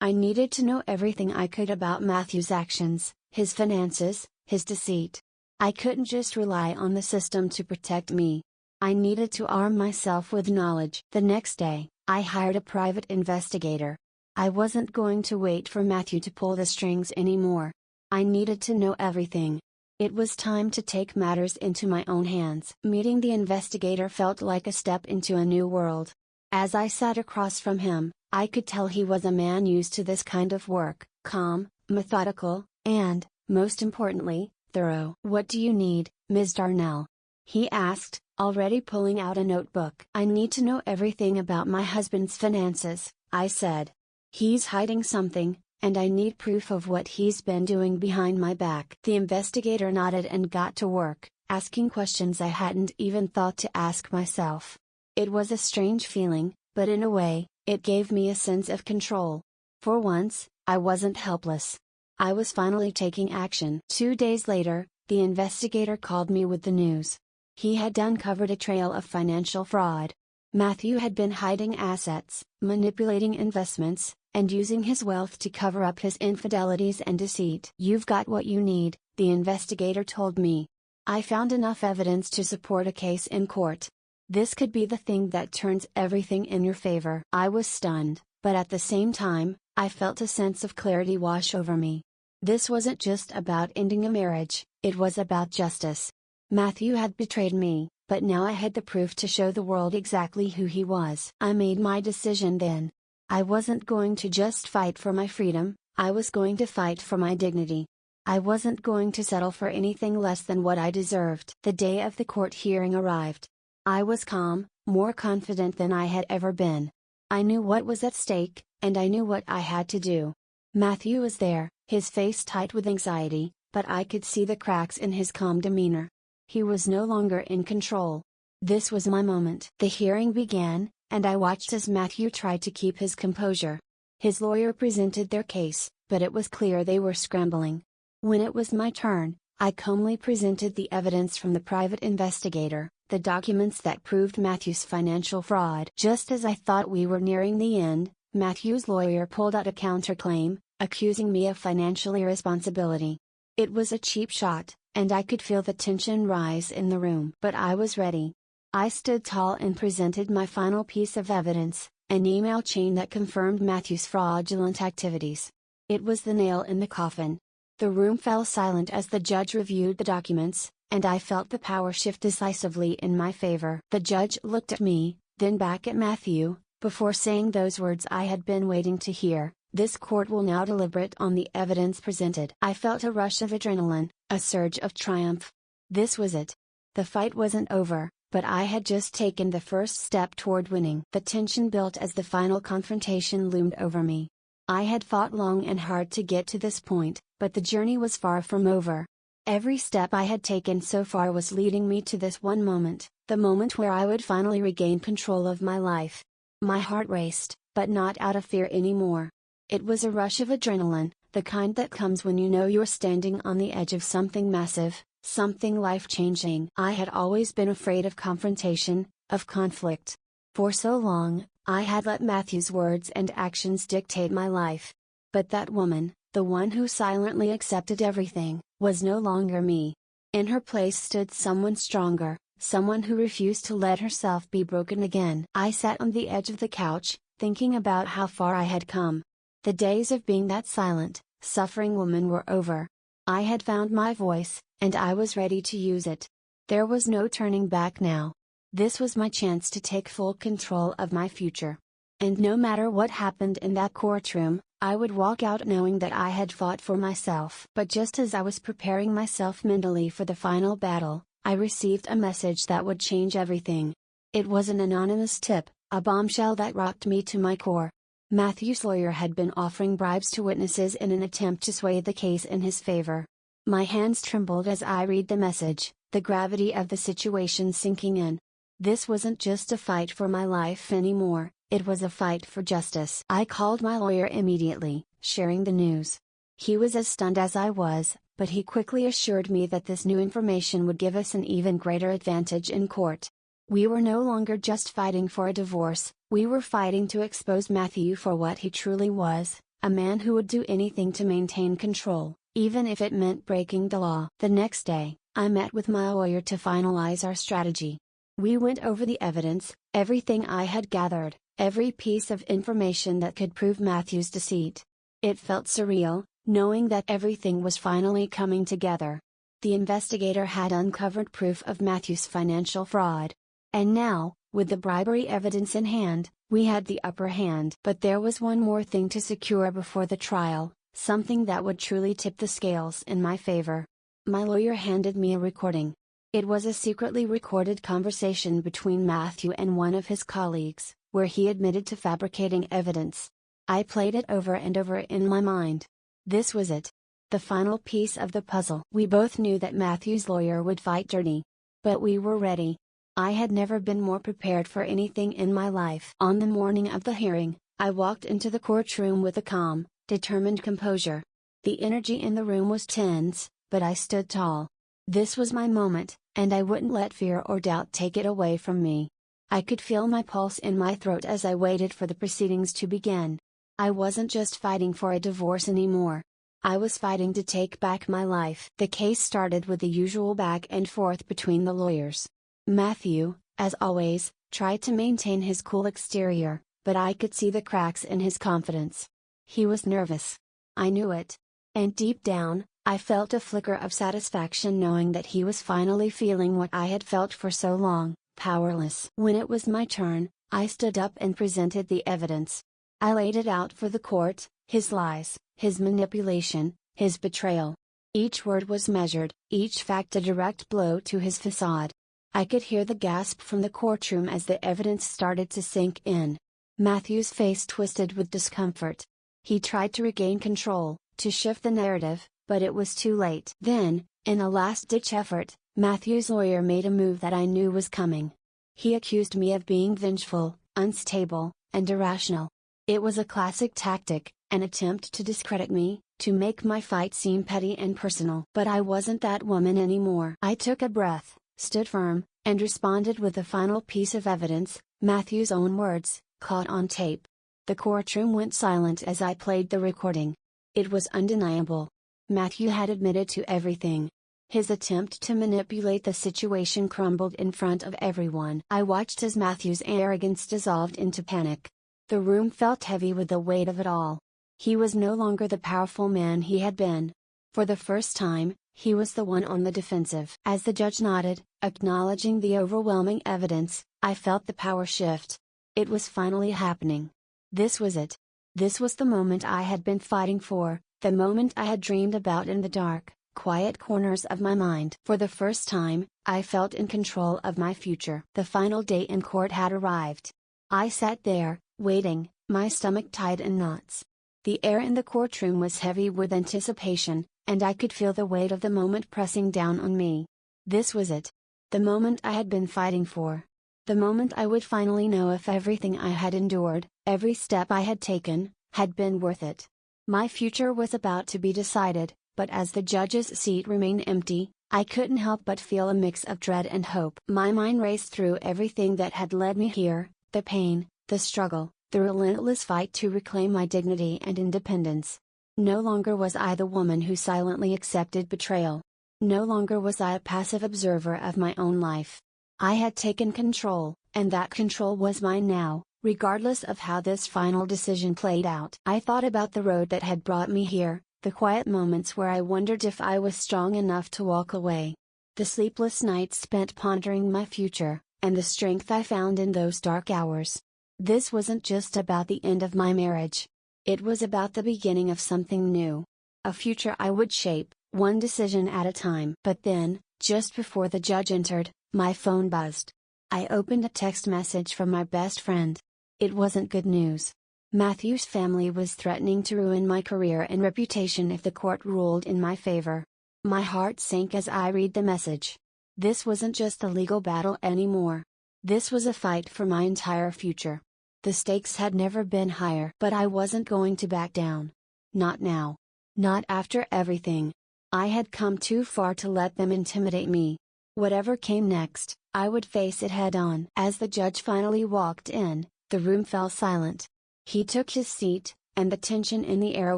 I needed to know everything I could about Matthew's actions, his finances, his deceit. I couldn't just rely on the system to protect me. I needed to arm myself with knowledge. The next day, I hired a private investigator. I wasn't going to wait for Matthew to pull the strings anymore. I needed to know everything. It was time to take matters into my own hands. Meeting the investigator felt like a step into a new world. As I sat across from him, I could tell he was a man used to this kind of work, calm, methodical, and, most importantly, thorough. "What do you need, Ms. Darnell?" he asked, already pulling out a notebook. "I need to know everything about my husband's finances," I said. "He's hiding something, and I need proof of what he's been doing behind my back." The investigator nodded and got to work, asking questions I hadn't even thought to ask myself. It was a strange feeling, but in a way, it gave me a sense of control. For once, I wasn't helpless. I was finally taking action. 2 days later, the investigator called me with the news. He had uncovered a trail of financial fraud. Matthew had been hiding assets, manipulating investments, and using his wealth to cover up his infidelities and deceit. "You've got what you need," the investigator told me. "I found enough evidence to support a case in court. This could be the thing that turns everything in your favor." I was stunned, but at the same time, I felt a sense of clarity wash over me. This wasn't just about ending a marriage, it was about justice. Matthew had betrayed me, but now I had the proof to show the world exactly who he was. I made my decision then. I wasn't going to just fight for my freedom, I was going to fight for my dignity. I wasn't going to settle for anything less than what I deserved. The day of the court hearing arrived. I was calm, more confident than I had ever been. I knew what was at stake, and I knew what I had to do. Matthew was there, his face tight with anxiety, but I could see the cracks in his calm demeanor. He was no longer in control. This was my moment. The hearing began, and I watched as Matthew tried to keep his composure. His lawyer presented their case, but it was clear they were scrambling. When it was my turn, I calmly presented the evidence from the private investigator, the documents that proved Matthew's financial fraud. Just as I thought we were nearing the end, Matthew's lawyer pulled out a counterclaim, accusing me of financial irresponsibility. It was a cheap shot, and I could feel the tension rise in the room. But I was ready. I stood tall and presented my final piece of evidence, an email chain that confirmed Matthew's fraudulent activities. It was the nail in the coffin. The room fell silent as the judge reviewed the documents, and I felt the power shift decisively in my favor. The judge looked at me, then back at Matthew, before saying those words I had been waiting to hear: "This court will now deliberate on the evidence presented." I felt a rush of adrenaline, a surge of triumph. This was it. The fight wasn't over, but I had just taken the first step toward winning. The tension built as the final confrontation loomed over me. I had fought long and hard to get to this point, but the journey was far from over. Every step I had taken so far was leading me to this one moment, the moment where I would finally regain control of my life. My heart raced, but not out of fear anymore. It was a rush of adrenaline, the kind that comes when you know you're standing on the edge of something massive, something life-changing. I had always been afraid of confrontation, of conflict. For so long, I had let Matthew's words and actions dictate my life. But that woman, the one who silently accepted everything, was no longer me. In her place stood someone stronger, someone who refused to let herself be broken again. I sat on the edge of the couch, thinking about how far I had come. The days of being that silent, suffering woman were over. I had found my voice, and I was ready to use it. There was no turning back now. This was my chance to take full control of my future. And no matter what happened in that courtroom, I would walk out knowing that I had fought for myself. But just as I was preparing myself mentally for the final battle, I received a message that would change everything. It was an anonymous tip, a bombshell that rocked me to my core. Matthew's lawyer had been offering bribes to witnesses in an attempt to sway the case in his favor. My hands trembled as I read the message, the gravity of the situation sinking in. This wasn't just a fight for my life anymore, it was a fight for justice. I called my lawyer immediately, sharing the news. He was as stunned as I was, but he quickly assured me that this new information would give us an even greater advantage in court. We were no longer just fighting for a divorce, we were fighting to expose Matthew for what he truly was, a man who would do anything to maintain control, even if it meant breaking the law. The next day, I met with my lawyer to finalize our strategy. We went over the evidence, everything I had gathered, every piece of information that could prove Matthew's deceit. It felt surreal, knowing that everything was finally coming together. The investigator had uncovered proof of Matthew's financial fraud. And now, with the bribery evidence in hand, we had the upper hand. But there was one more thing to secure before the trial, something that would truly tip the scales in my favor. My lawyer handed me a recording. It was a secretly recorded conversation between Matthew and one of his colleagues, where he admitted to fabricating evidence. I played it over and over in my mind. This was it. The final piece of the puzzle. We both knew that Matthew's lawyer would fight dirty. But we were ready. I had never been more prepared for anything in my life. On the morning of the hearing, I walked into the courtroom with a calm, determined composure. The energy in the room was tense, but I stood tall. This was my moment, and I wouldn't let fear or doubt take it away from me. I could feel my pulse in my throat as I waited for the proceedings to begin. I wasn't just fighting for a divorce anymore. I was fighting to take back my life. The case started with the usual back and forth between the lawyers. Matthew, as always, tried to maintain his cool exterior, but I could see the cracks in his confidence. He was nervous. I knew it. And deep down, I felt a flicker of satisfaction knowing that he was finally feeling what I had felt for so long, powerless. When it was my turn, I stood up and presented the evidence. I laid it out for the court, his lies, his manipulation, his betrayal. Each word was measured, each fact a direct blow to his facade. I could hear the gasp from the courtroom as the evidence started to sink in. Matthew's face twisted with discomfort. He tried to regain control, to shift the narrative, but it was too late. Then, in a last-ditch effort, Matthew's lawyer made a move that I knew was coming. He accused me of being vengeful, unstable, and irrational. It was a classic tactic, an attempt to discredit me, to make my fight seem petty and personal. But I wasn't that woman anymore. I took a breath, stood firm, and responded with the final piece of evidence, Matthew's own words, caught on tape. The courtroom went silent as I played the recording. It was undeniable. Matthew had admitted to everything. His attempt to manipulate the situation crumbled in front of everyone. I watched as Matthew's arrogance dissolved into panic. The room felt heavy with the weight of it all. He was no longer the powerful man he had been. For the first time, he was the one on the defensive. As the judge nodded, acknowledging the overwhelming evidence, I felt the power shift. It was finally happening. This was it. This was the moment I had been fighting for, the moment I had dreamed about in the dark, quiet corners of my mind. For the first time, I felt in control of my future. The final day in court had arrived. I sat there, waiting, my stomach tied in knots. The air in the courtroom was heavy with anticipation, and I could feel the weight of the moment pressing down on me. This was it. The moment I had been fighting for. The moment I would finally know if everything I had endured, every step I had taken, had been worth it. My future was about to be decided, but as the judge's seat remained empty, I couldn't help but feel a mix of dread and hope. My mind raced through everything that had led me here, the pain, the struggle, the relentless fight to reclaim my dignity and independence. No longer was I the woman who silently accepted betrayal. No longer was I a passive observer of my own life. I had taken control, and that control was mine now, regardless of how this final decision played out. I thought about the road that had brought me here, the quiet moments where I wondered if I was strong enough to walk away. The sleepless nights spent pondering my future, and the strength I found in those dark hours. This wasn't just about the end of my marriage. It was about the beginning of something new. A future I would shape, one decision at a time. But then, just before the judge entered, my phone buzzed. I opened a text message from my best friend. It wasn't good news. Matthew's family was threatening to ruin my career and reputation if the court ruled in my favor. My heart sank as I read the message. This wasn't just a legal battle anymore. This was a fight for my entire future. The stakes had never been higher. But I wasn't going to back down. Not now. Not after everything. I had come too far to let them intimidate me. Whatever came next, I would face it head on. As the judge finally walked in, the room fell silent. He took his seat, and the tension in the air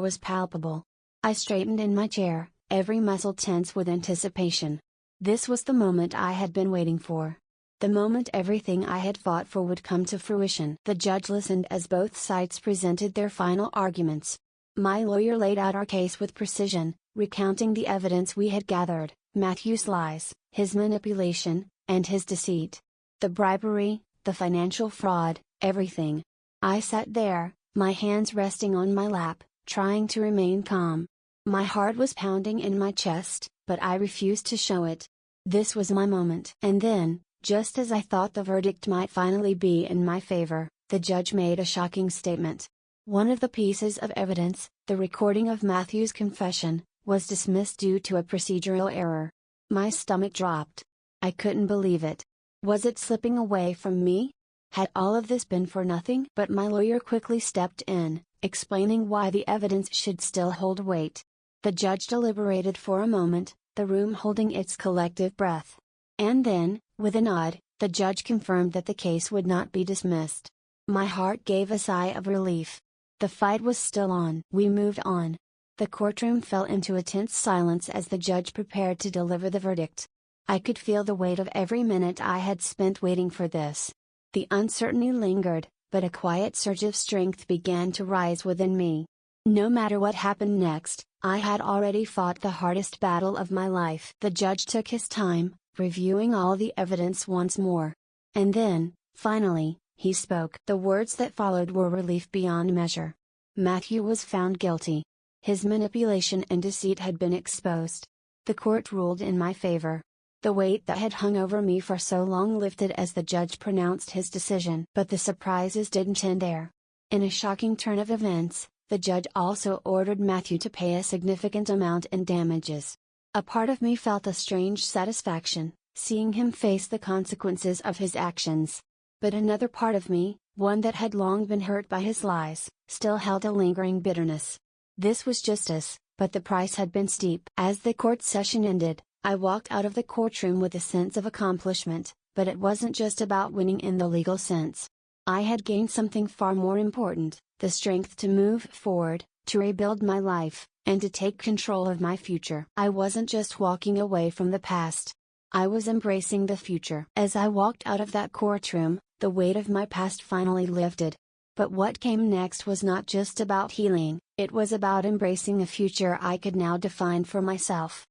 was palpable. I straightened in my chair, every muscle tense with anticipation. This was the moment I had been waiting for. The moment everything I had fought for would come to fruition. The judge listened as both sides presented their final arguments. My lawyer laid out our case with precision, recounting the evidence we had gathered, Matthew's lies, his manipulation, and his deceit. The bribery, the financial fraud, everything. I sat there, my hands resting on my lap, trying to remain calm. My heart was pounding in my chest, but I refused to show it. This was my moment. And then, just as I thought the verdict might finally be in my favor, the judge made a shocking statement. One of the pieces of evidence, the recording of Matthew's confession, was dismissed due to a procedural error. My stomach dropped. I couldn't believe it. Was it slipping away from me? Had all of this been for nothing? But my lawyer quickly stepped in, explaining why the evidence should still hold weight. The judge deliberated for a moment, the room holding its collective breath. And then, with a nod, the judge confirmed that the case would not be dismissed. My heart gave a sigh of relief. The fight was still on. We moved on. The courtroom fell into a tense silence as the judge prepared to deliver the verdict. I could feel the weight of every minute I had spent waiting for this. The uncertainty lingered, but a quiet surge of strength began to rise within me. No matter what happened next, I had already fought the hardest battle of my life. The judge took his time, reviewing all the evidence once more. And then, finally, he spoke. The words that followed were relief beyond measure. Matthew was found guilty. His manipulation and deceit had been exposed. The court ruled in my favor. The weight that had hung over me for so long lifted as the judge pronounced his decision. But the surprises didn't end there. In a shocking turn of events, the judge also ordered Matthew to pay a significant amount in damages. A part of me felt a strange satisfaction, seeing him face the consequences of his actions. But another part of me, one that had long been hurt by his lies, still held a lingering bitterness. This was justice, but the price had been steep. As the court session ended, I walked out of the courtroom with a sense of accomplishment, but it wasn't just about winning in the legal sense. I had gained something far more important, the strength to move forward, to rebuild my life, and to take control of my future. I wasn't just walking away from the past. I was embracing the future. As I walked out of that courtroom, the weight of my past finally lifted. But what came next was not just about healing, it was about embracing a future I could now define for myself.